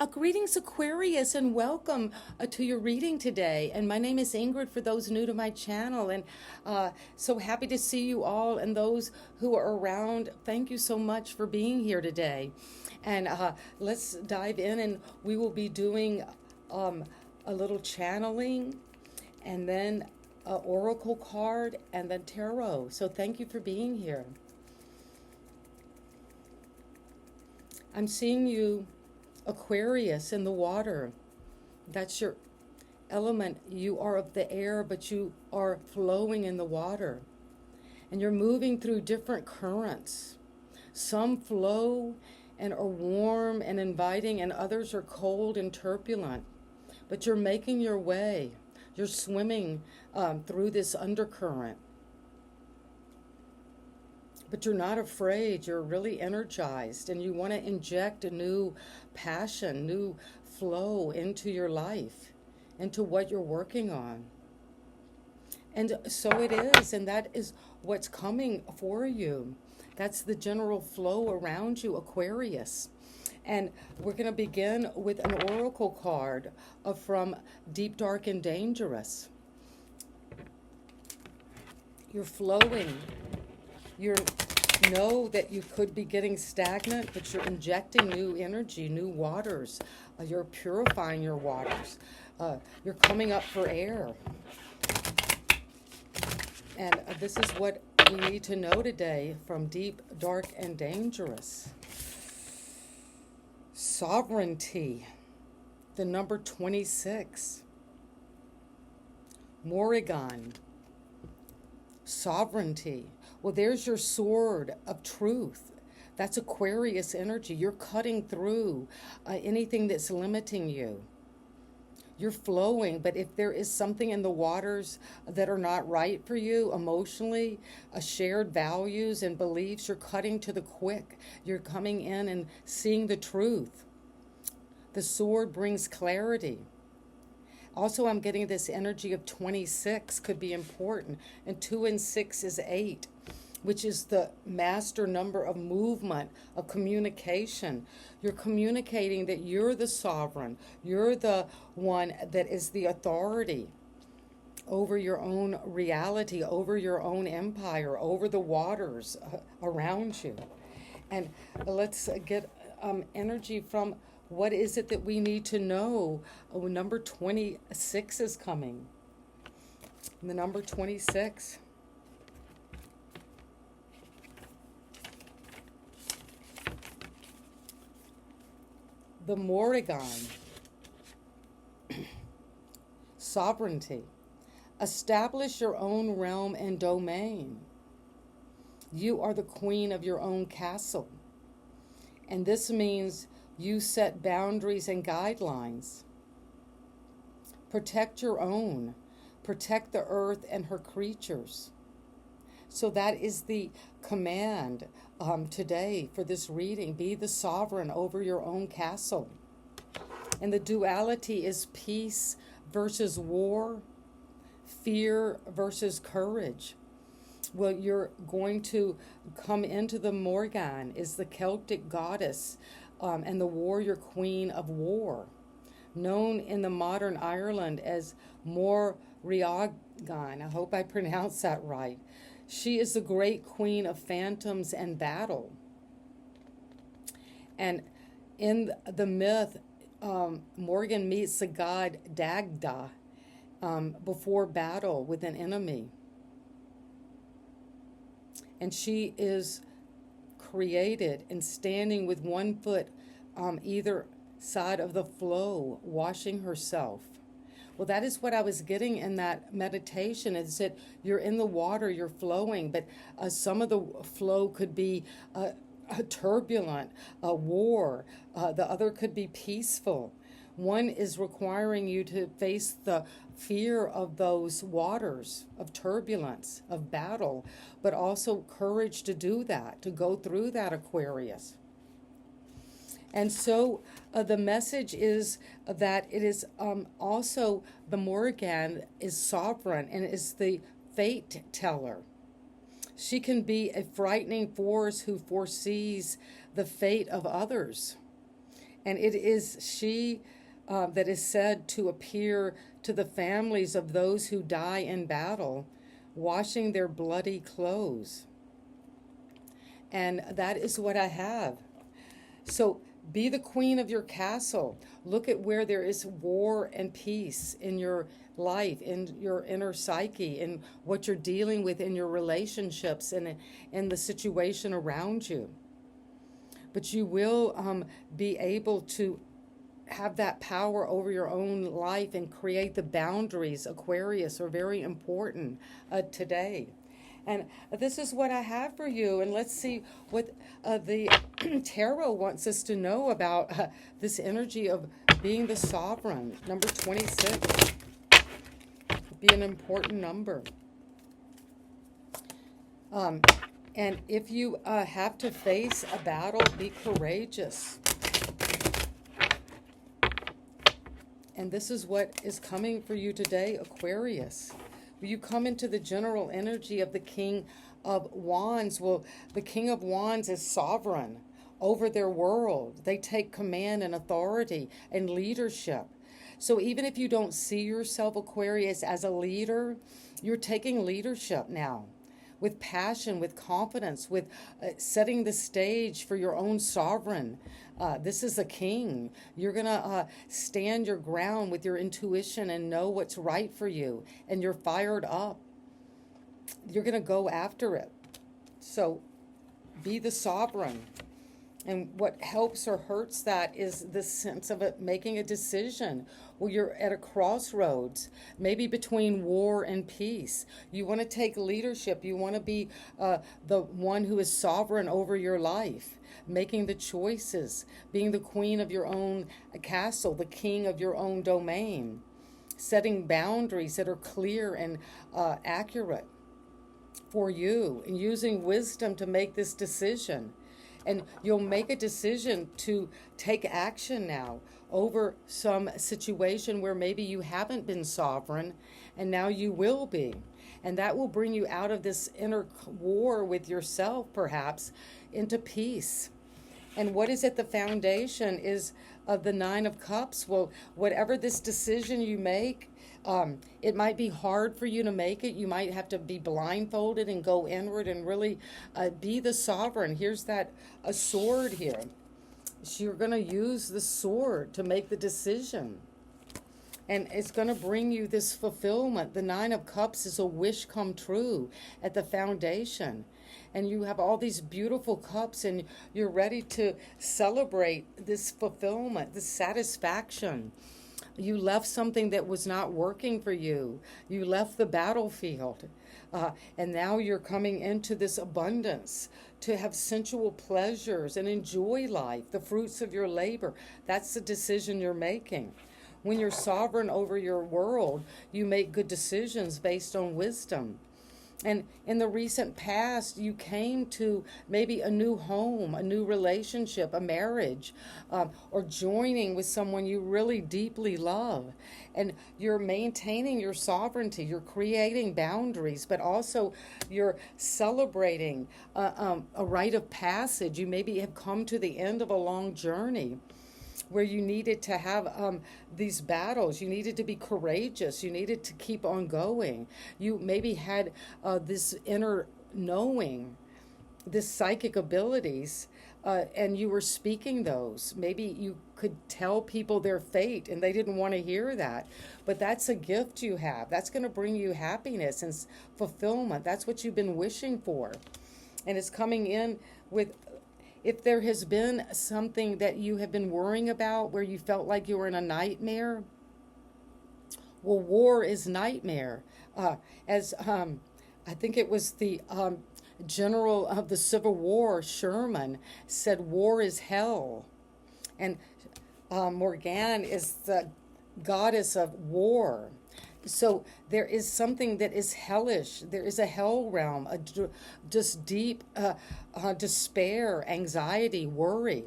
Greetings, Aquarius, and welcome to your reading today. And my name is Ingrid for those new to my channel. And so happy to see you all, and those who are around, thank you so much for being here today. And let's dive in, and we will be doing a little channeling, and then an oracle card, and then tarot. So thank you for being here. I'm seeing you, Aquarius, in the water. That's your element. You are of the air, but you are flowing in the water. And you're moving through different currents. Some flow and are warm and inviting, and others are cold and turbulent. But you're making your way. You're swimming through this undercurrent. But you're not afraid. You're really energized, and you want to inject a new passion, new flow into your life, into what you're working on. And so it is, and that is what's coming for you. That's the general flow around you, Aquarius. And we're going to begin with an oracle card from Deep, Dark, and Dangerous. You're flowing. You know that you could be getting stagnant, but you're injecting new energy, new waters. You're purifying your waters. You're coming up for air. And this is what we need to know today from Deep, Dark, and Dangerous. Sovereignty, the number 26. Morrigan, sovereignty. Well, there's your sword of truth. That's Aquarius energy. You're cutting through anything that's limiting you. You're flowing, but if there is something in the waters that are not right for you emotionally, shared values and beliefs, you're cutting to the quick. You're coming in and seeing the truth. The sword brings clarity. Also, I'm getting this energy of 26 could be important. And 2 and 6 is 8, which is the master number of movement, of communication. You're communicating that you're the sovereign. You're the one that is the authority over your own reality, over your own empire, over the waters around you. And let's get energy from what is it that we need to know. Oh, number 26 is coming. The number 26. The Morrigan. Sovereignty. Establish your own realm and domain. You are the queen of your own castle. And this means you set boundaries and guidelines. Protect your own. Protect the earth and her creatures. So that is the command today for this reading. Be the sovereign over your own castle. And the duality is peace versus war, fear versus courage. Well, you're going to come into the Morrigan, is the Celtic goddess and the warrior queen of war, known in the modern Ireland as Morrigan. I hope I pronounced that right. She is the great queen of phantoms and battle. And in the myth, Morrigan meets the god Dagda before battle with an enemy. And she is created and standing with one foot either side of the flow, washing herself. Well, that is what I was getting in that meditation, is that you're in the water, you're flowing, but some of the flow could be turbulent, war. The other could be peaceful. One is requiring you to face the fear of those waters, of turbulence, of battle, but also courage to do that, to go through that, Aquarius. And so the message is that it is also the Morrigan is sovereign and is the fate teller. She can be a frightening force who foresees the fate of others. And it is she that is said to appear to the families of those who die in battle, washing their bloody clothes. And that is what I have. So be the queen of your castle. Look at where there is war and peace in your life, in your inner psyche, in what you're dealing with in your relationships and in the situation around you. But you will be able to have that power over your own life and create the boundaries. Aquarius are very important today. And this is what I have for you. And let's see what the tarot wants us to know about this energy of being the sovereign. Number 26 be an important number. And if you have to face a battle, be courageous. And this is what is coming for you today, Aquarius. You come into the general energy of the King of Wands. Well, the King of Wands is sovereign over their world. They take command and authority and leadership. So even if you don't see yourself, Aquarius, as a leader, you're taking leadership now with passion, with confidence, with setting the stage for your own sovereign. This is a king. You're going to stand your ground with your intuition and know what's right for you. And you're fired up. You're going to go after it. So be the sovereign. And what helps or hurts that is the sense of it making a decision. Well, you're at a crossroads, maybe between war and peace. You want to take leadership. You want to be the one who is sovereign over your life, making the choices, being the queen of your own castle, the king of your own domain, setting boundaries that are clear and accurate for you, and using wisdom to make this decision. And you'll make a decision to take action now over some situation where maybe you haven't been sovereign, and now you will be. And that will bring you out of this inner war with yourself, perhaps, into peace. And what is at the foundation is of the Nine of Cups. Well, whatever this decision you make, it might be hard for you to make it. You might have to be blindfolded and go inward and really be the sovereign. Here's that a sword here. So you're going to use the sword to make the decision. And it's going to bring you this fulfillment. The Nine of Cups is a wish come true at the foundation. And you have all these beautiful cups, and you're ready to celebrate this fulfillment, this satisfaction. You left something that was not working for you. You left the battlefield. And now you're coming into this abundance to have sensual pleasures and enjoy life, the fruits of your labor. That's the decision you're making. When you're sovereign over your world, you make good decisions based on wisdom. And in the recent past, you came to maybe a new home, a new relationship, a marriage, or joining with someone you really deeply love. And you're maintaining your sovereignty. You're creating boundaries, but also you're celebrating a rite of passage. You maybe have come to the end of a long journey where you needed to have these battles. You needed to be courageous. You needed to keep on going. You maybe had this inner knowing, this psychic abilities, and you were speaking those. Maybe you could tell people their fate and they didn't want to hear that. But that's a gift you have. That's going to bring you happiness and fulfillment. That's what you've been wishing for. And it's coming in with, if there has been something that you have been worrying about where you felt like you were in a nightmare, well, war is nightmare. I think it was the general of the Civil War, Sherman, said war is hell. And Morgane is the goddess of war. So there is something that is hellish. There is a hell realm, just deep despair, anxiety, worry.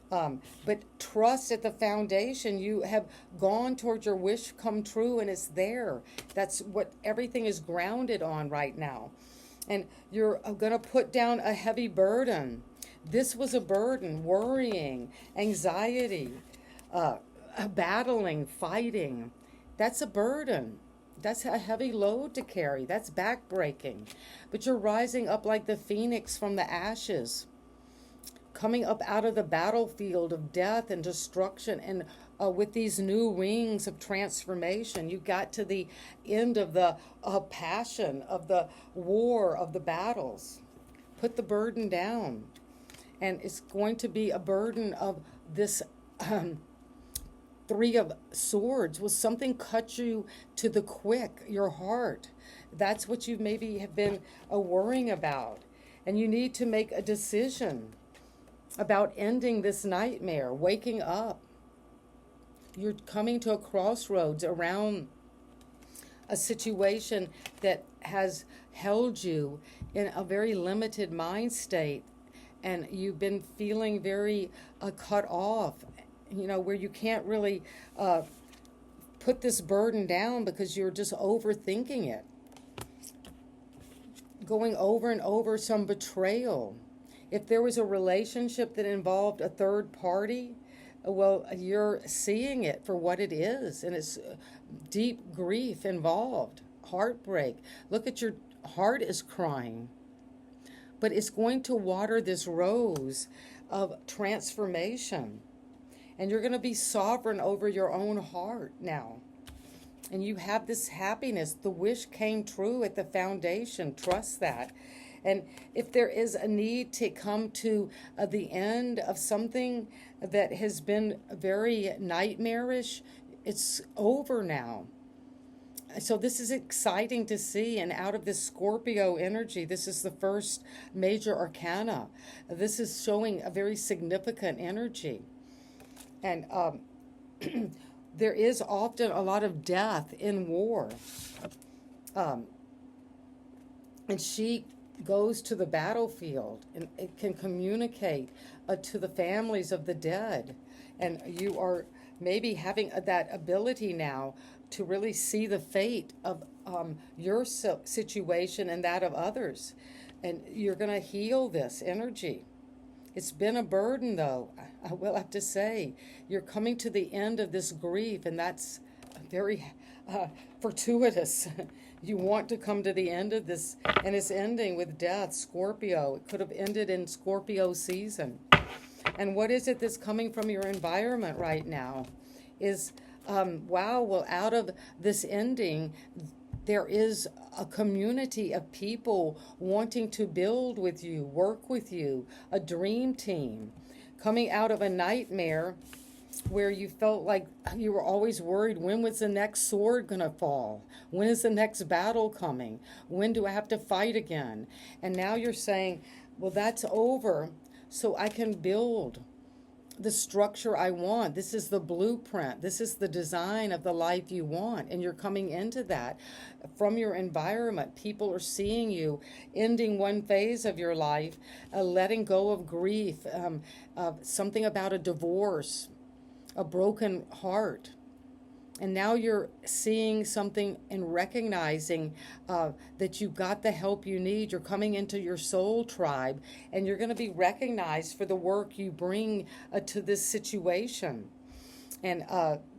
But trust at the foundation. You have gone towards your wish come true, and it's there. That's what everything is grounded on right now. And you're going to put down a heavy burden. This was a burden, worrying, anxiety, uh, battling, fighting. That's a burden. That's a heavy load to carry. That's backbreaking. But you're rising up like the phoenix from the ashes, coming up out of the battlefield of death and destruction, and with these new wings of transformation. You got to the end of the passion, of the war, of the battles. Put the burden down. And it's going to be a burden of this Three of Swords. Will something cut you to the quick, your heart? That's what you maybe have been worrying about. And you need to make a decision about ending this nightmare, waking up. You're coming to a crossroads around a situation that has held you in a very limited mind state, and you've been feeling very cut off, where you can't really put this burden down because you're just overthinking it. Going over and over some betrayal. If there was a relationship that involved a third party, well, you're seeing it for what it is, and it's deep grief involved, heartbreak. Look at your heart is crying. But it's going to water this rose of transformation. And you're going to be sovereign over your own heart now. And you have this happiness. The wish came true at the foundation. Trust that. And if there is a need to come to the end of something that has been very nightmarish, it's over now. So this is exciting to see. And out of this Scorpio energy, this is the first major arcana. This is showing a very significant energy. And there is often a lot of death in war. And she goes to the battlefield, and it can communicate to the families of the dead. And you are maybe having that ability now to really see the fate of your situation and that of others. And you're going to heal this energy. It's been a burden, though, I will have to say. You're coming to the end of this grief, and that's very fortuitous. You want to come to the end of this, and it's ending with death, Scorpio. It could have ended in Scorpio season. And what is it that's coming from your environment right now? Is, wow, well, out of this ending, there is a community of people wanting to build with you, work with you, a dream team. Coming out of a nightmare where you felt like you were always worried, when was the next sword going to fall? When is the next battle coming? When do I have to fight again? And now you're saying, well, that's over, so I can build the structure I want. This is the blueprint. This is the design of the life you want. And you're coming into that from your environment. People are seeing you ending one phase of your life, letting go of grief, something about a divorce, a broken heart. And now you're seeing something and recognizing that you got the help you need. You're coming into your soul tribe, and you're going to be recognized for the work you bring to this situation. And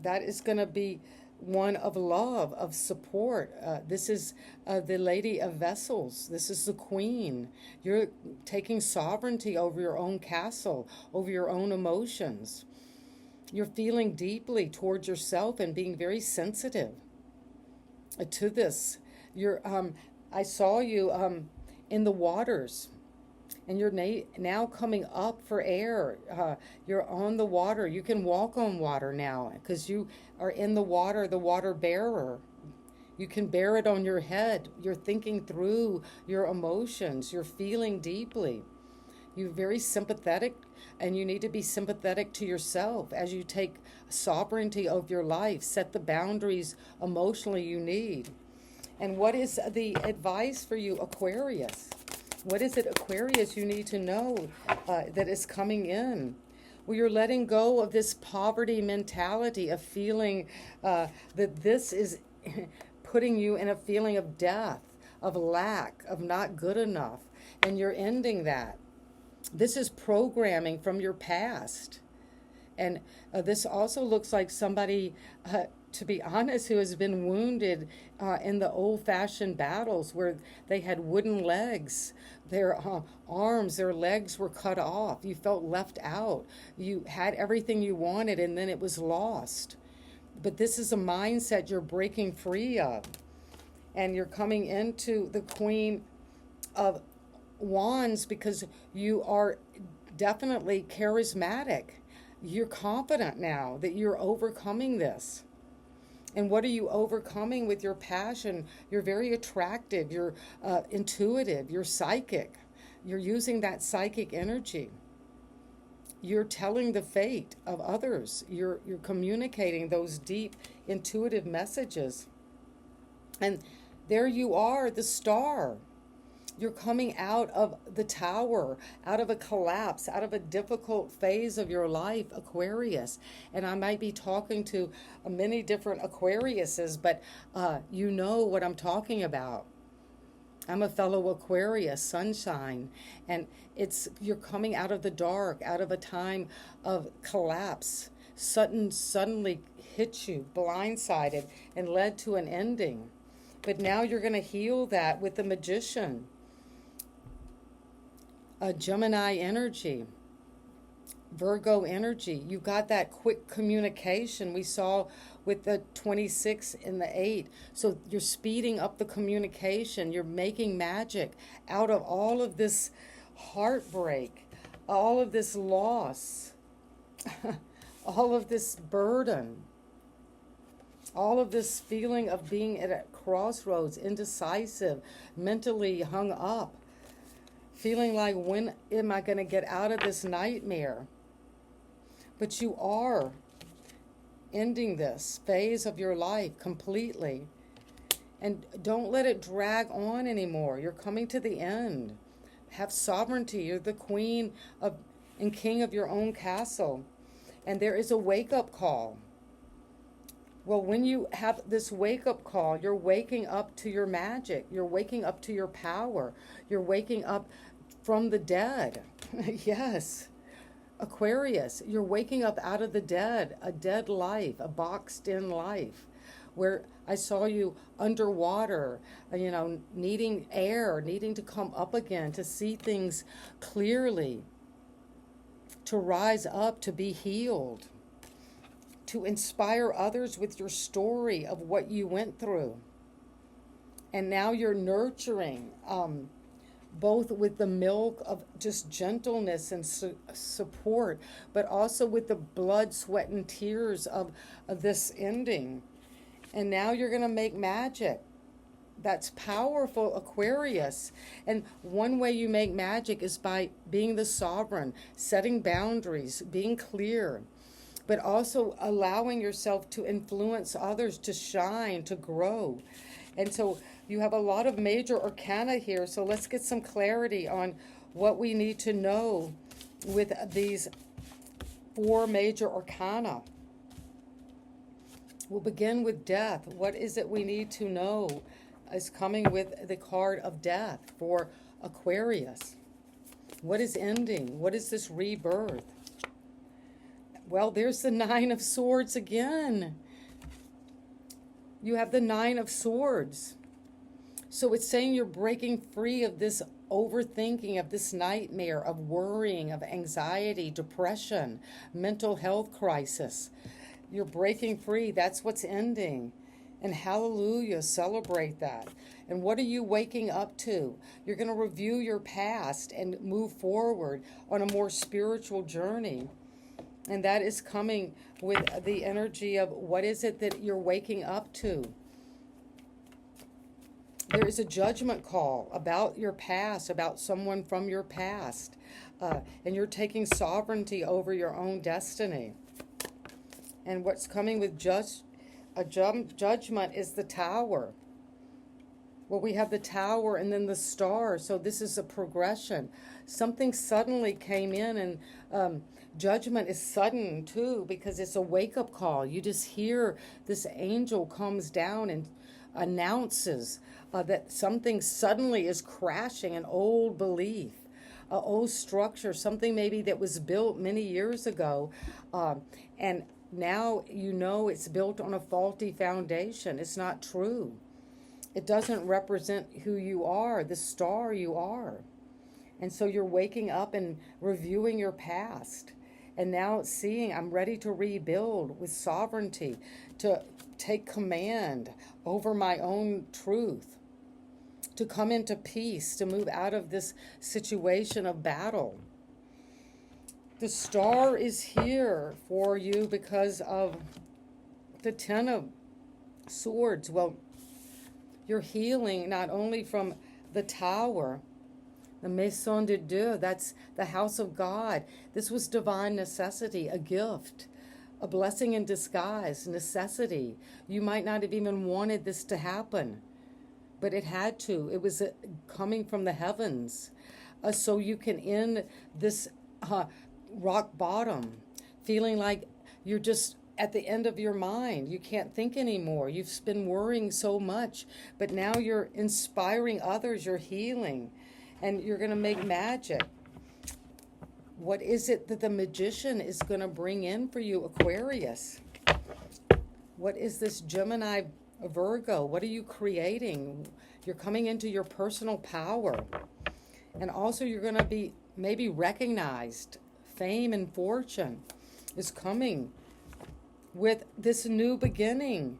that is going to be one of love, of support. This is the Lady of Vessels. This is the Queen. You're taking sovereignty over your own castle, over your own emotions. You're feeling deeply towards yourself and being very sensitive to this. I saw you in the waters, and you're now coming up for air. You're on the water. You can walk on water now because you are in the water bearer. You can bear it on your head. You're thinking through your emotions. You're feeling deeply. You're very sympathetic, and you need to be sympathetic to yourself as you take sovereignty of your life, set the boundaries emotionally you need. And what is the advice for you, Aquarius? What is it, Aquarius, you need to know that is coming in? Well, you're letting go of this poverty mentality of feeling that this is putting you in a feeling of death, of lack, of not good enough, and you're ending that. This is programming from your past. And this also looks like somebody, to be honest, who has been wounded in the old-fashioned battles where they had wooden legs. Their arms, their legs were cut off. You felt left out. You had everything you wanted, and then it was lost. But this is a mindset you're breaking free of. And you're coming into the Queen of Wands because you are definitely charismatic. You're confident now that you're overcoming this. And what are you overcoming with your passion? You're very attractive. You're intuitive. You're psychic. You're using that psychic energy. You're telling the fate of others. You're communicating those deep, intuitive messages. And there you are, the star. You're coming out of the tower, out of a collapse, out of a difficult phase of your life, Aquarius. And I might be talking to many different Aquariuses, but you know what I'm talking about. I'm a fellow Aquarius, sunshine, and you're coming out of the dark, out of a time of collapse. Suddenly hit you, blindsided, and led to an ending. But now you're going to heal that with the Magician. A Gemini energy, Virgo energy. You got that quick communication we saw with the 26 and the 8. So you're speeding up the communication. You're making magic out of all of this heartbreak, all of this loss, all of this burden, all of this feeling of being at a crossroads, indecisive, mentally hung up. Feeling like, when am I going to get out of this nightmare? But you are ending this phase of your life completely. And don't let it drag on anymore. You're coming to the end. Have sovereignty. You're the queen of and king of your own castle. And there is a wake-up call. Well, when you have this wake-up call, you're waking up to your magic. You're waking up to your power. You're waking up from the dead. Yes. Aquarius, you're waking up out of the dead, a dead life, a boxed-in life, where I saw you underwater, needing air, needing to come up again, to see things clearly, to rise up, to be healed, to inspire others with your story of what you went through. And now you're nurturing, both with the milk of just gentleness and support, but also with the blood, sweat, and tears of this ending. And now you're going to make magic. That's powerful, Aquarius. And one way you make magic is by being the sovereign, setting boundaries, being clear, but also allowing yourself to influence others, to shine, to grow. And so you have a lot of major arcana here, so let's get some clarity on what we need to know with these 4 major arcana. We'll begin with death. What is it we need to know is coming with the card of death for Aquarius? What is ending? What is this rebirth? Well, there's the 9 of Swords again. You have the 9 of Swords. So it's saying you're breaking free of this overthinking, of this nightmare, of worrying, of anxiety, depression, mental health crisis. You're breaking free. That's what's ending. And hallelujah, celebrate that. And what are you waking up to? You're going to review your past and move forward on a more spiritual journey. And that is coming with the energy of what is it that you're waking up to? There is a judgment call about your past, about someone from your past. And you're taking sovereignty over your own destiny. And what's coming with judgment is the Tower. Well, we have the Tower and then the Star. So this is a progression. Something suddenly came in, and judgment is sudden too, because it's a wake-up call. You just hear this angel comes down and announces that something suddenly is crashing, an old belief, a old structure, something maybe that was built many years ago, and now you know it's built on a faulty foundation. It's not true. It doesn't represent who you are, the star you are. And so you're waking up and reviewing your past. And now seeing, I'm ready to rebuild with sovereignty, to take command over my own truth, to come into peace, to move out of this situation of battle. The star is here for you because of the Ten of Swords. Well, you're healing not only from the Tower, the Maison de Dieu, that's the house of God. This was divine necessity, a gift, a blessing in disguise, necessity. You might not have even wanted this to happen, but it had to. It was coming from the heavens. So you can end this rock bottom, feeling like you're just at the end of your mind. You can't think anymore. You've been worrying so much, but now you're inspiring others, you're healing, and you're going to make magic. What is it that the magician is going to bring in for you, Aquarius? What is this Gemini, Virgo? What are you creating? You're coming into your personal power. And also you're going to be maybe recognized. Fame and fortune is coming with this new beginning.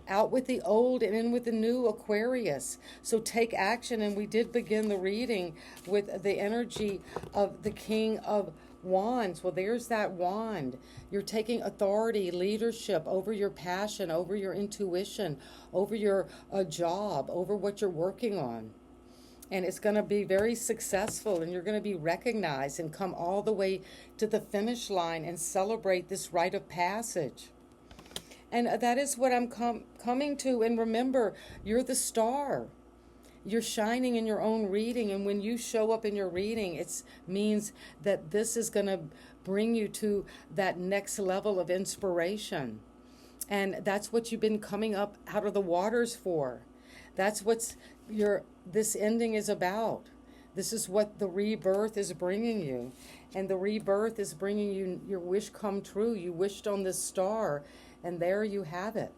Out with the old and in with the new, Aquarius. So take action. And we did begin the reading with the energy of the King of Wands. Well, there's that wand. You're taking authority, leadership over your passion, over your intuition, over your job, over what you're working on. And it's going to be very successful, and you're going to be recognized and come all the way to the finish line and celebrate this rite of passage. And that is what I'm coming to. And remember, you're the star. You're shining in your own reading. And when you show up in your reading, it means that this is going to bring you to that next level of inspiration. And that's what you've been coming up out of the waters for. That's what this ending is about. This is what the rebirth is bringing you. And the rebirth is bringing you your wish come true. You wished on this star, and there you have it.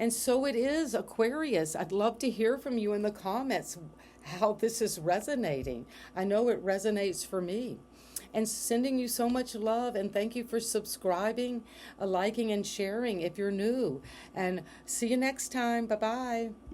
And so it is, Aquarius. I'd love to hear from you in the comments how this is resonating. I know it resonates for me. And sending you so much love, and thank you for subscribing, liking, and sharing if you're new. And see you next time. Bye-bye.